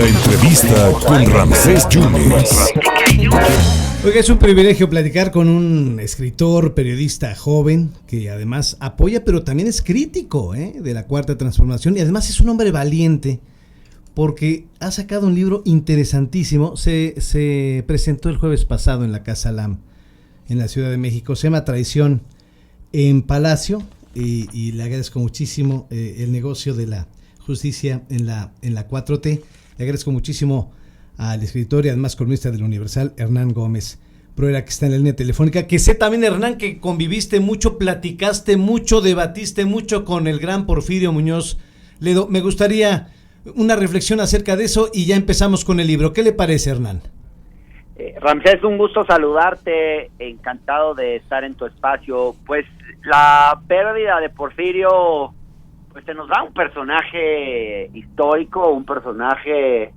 La entrevista con Ramsés Yunes. Oiga, es un privilegio platicar con un escritor, periodista joven, que además apoya, pero también es crítico de la Cuarta Transformación, y además es un hombre valiente, porque ha sacado un libro interesantísimo. Se presentó el jueves pasado en la Casa Lam, en la Ciudad de México. Se llama Traición en Palacio, y le agradezco muchísimo el negocio de la justicia en la 4T. Le agradezco muchísimo al escritor y además columnista del Universal, Hernán Gómez Bruera, que está en la línea telefónica. Que sé también, Hernán, que conviviste mucho, platicaste mucho, debatiste mucho con el gran Porfirio Muñoz Ledo. Me gustaría una reflexión acerca de eso y ya empezamos con el libro. ¿Qué le parece, Hernán? Ramsés, un gusto saludarte, encantado de estar en tu espacio. Pues la pérdida de Porfirio, pues se nos da un personaje histórico, un personaje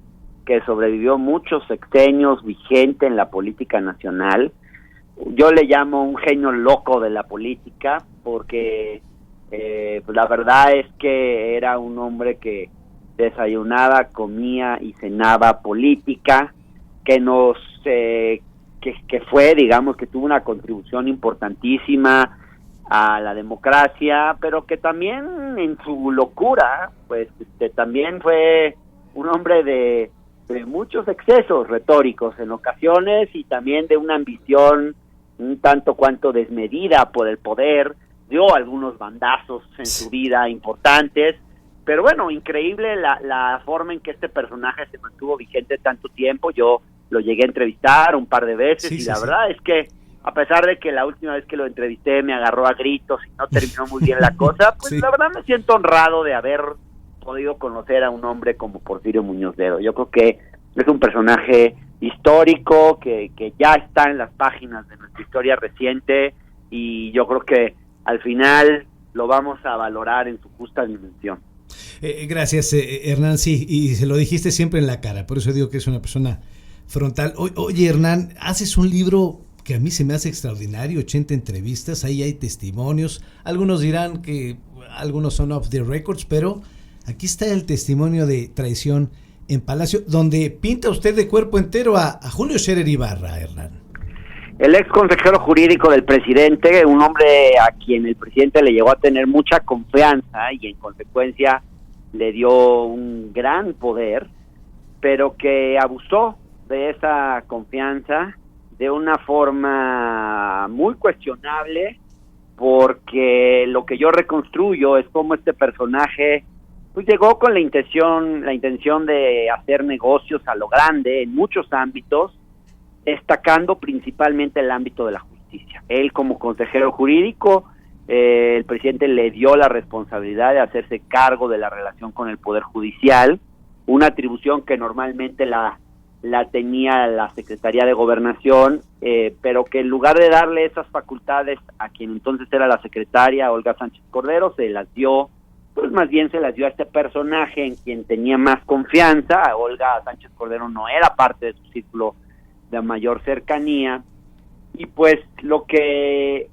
que sobrevivió muchos sexenios, vigente en la política nacional. Yo le llamo un genio loco de la política, porque pues la verdad es que era un hombre que desayunaba, comía y cenaba política, que fue, digamos, que tuvo una contribución importantísima a la democracia, pero que también en su locura, pues también fue un hombre de muchos excesos retóricos en ocasiones, y también de una ambición un tanto cuanto desmedida por el poder. Dio algunos bandazos en su vida importantes, pero bueno, increíble la forma en que este personaje se mantuvo vigente tanto tiempo. Yo lo llegué a entrevistar un par de veces, la verdad es que a pesar de que la última vez que lo entrevisté me agarró a gritos y no terminó muy bien la cosa, pues la verdad me siento honrado de haber podido conocer a un hombre como Porfirio Muñoz Ledo. Yo creo que es un personaje histórico que ya está en las páginas de nuestra historia reciente, y yo creo que al final lo vamos a valorar en su justa dimensión. Gracias, Hernán, sí, y se lo dijiste siempre en la cara, por eso digo que es una persona frontal. Oye, Hernán, haces un libro que a mí se me hace extraordinario, 80 entrevistas, ahí hay testimonios. Algunos dirán que algunos son off the records, pero aquí está el testimonio de Traición en Palacio, donde pinta usted de cuerpo entero a Julio Scherer Ibarra, Hernán. El ex consejero jurídico del presidente, un hombre a quien el presidente le llegó a tener mucha confianza y en consecuencia le dio un gran poder, pero que abusó de esa confianza de una forma muy cuestionable, porque lo que yo reconstruyo es cómo este personaje pues llegó con la intención de hacer negocios a lo grande en muchos ámbitos, destacando principalmente el ámbito de la justicia. Él, como consejero jurídico, el presidente le dio la responsabilidad de hacerse cargo de la relación con el Poder Judicial, una atribución que normalmente la tenía la Secretaría de Gobernación, pero que en lugar de darle esas facultades a quien entonces era la secretaria, Olga Sánchez Cordero, se las dio a este personaje en quien tenía más confianza. Olga Sánchez Cordero no era parte de su círculo de mayor cercanía, y pues lo que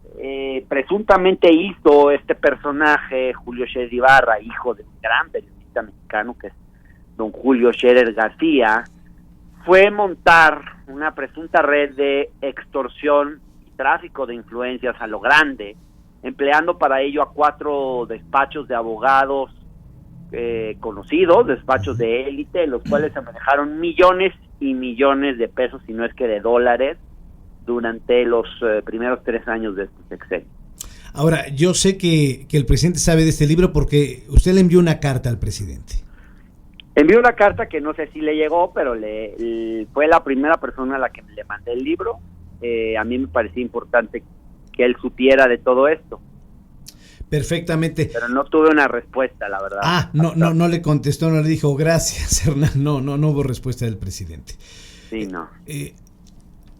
presuntamente hizo este personaje, Julio Scherer Ibarra, hijo de un gran periodista mexicano que es don Julio Scherer García, fue montar una presunta red de extorsión y tráfico de influencias a lo grande, empleando para ello a 4 despachos de abogados conocidos, despachos de élite, en los cuales se manejaron millones y millones de pesos, si no es que de dólares, durante los primeros 3 años de este sexenio. Ahora, yo sé que el presidente sabe de este libro porque usted le envió una carta al presidente. Envió una carta que no sé si le llegó, pero fue la primera persona a la que le mandé el libro. A mí me parecía importante que él supiera de todo esto. Perfectamente. Pero no tuve una respuesta, la verdad. No le contestó, no le dijo gracias, Hernán. No hubo respuesta del presidente. Sí, no.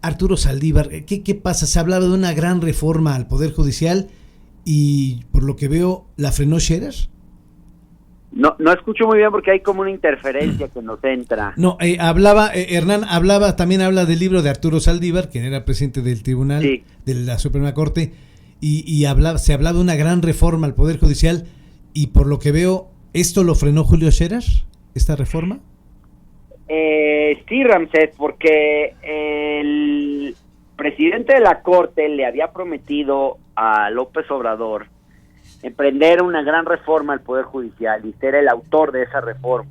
Arturo Saldívar, ¿qué pasa? Se hablaba de una gran reforma al Poder Judicial y por lo que veo, ¿la frenó Scherer? No escucho muy bien porque hay como una interferencia que nos entra. No, Hernán también habla del libro de Arturo Saldívar, quien era presidente del Tribunal, sí, de la Suprema Corte, y se hablaba de una gran reforma al Poder Judicial, y por lo que veo, ¿esto lo frenó Julio Scherer, esta reforma? Sí, Ramsés, porque el presidente de la Corte le había prometido a López Obrador emprender una gran reforma al Poder Judicial y ser el autor de esa reforma.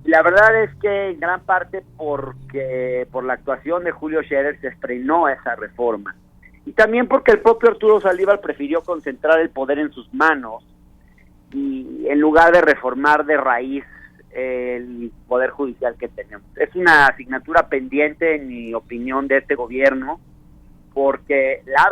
Y la verdad es que en gran parte porque por la actuación de Julio Scherer se frenó esa reforma. Y también porque el propio Arturo Saldívar prefirió concentrar el poder en sus manos y en lugar de reformar de raíz el Poder Judicial que tenemos. Es una asignatura pendiente, en mi opinión, de este gobierno, porque la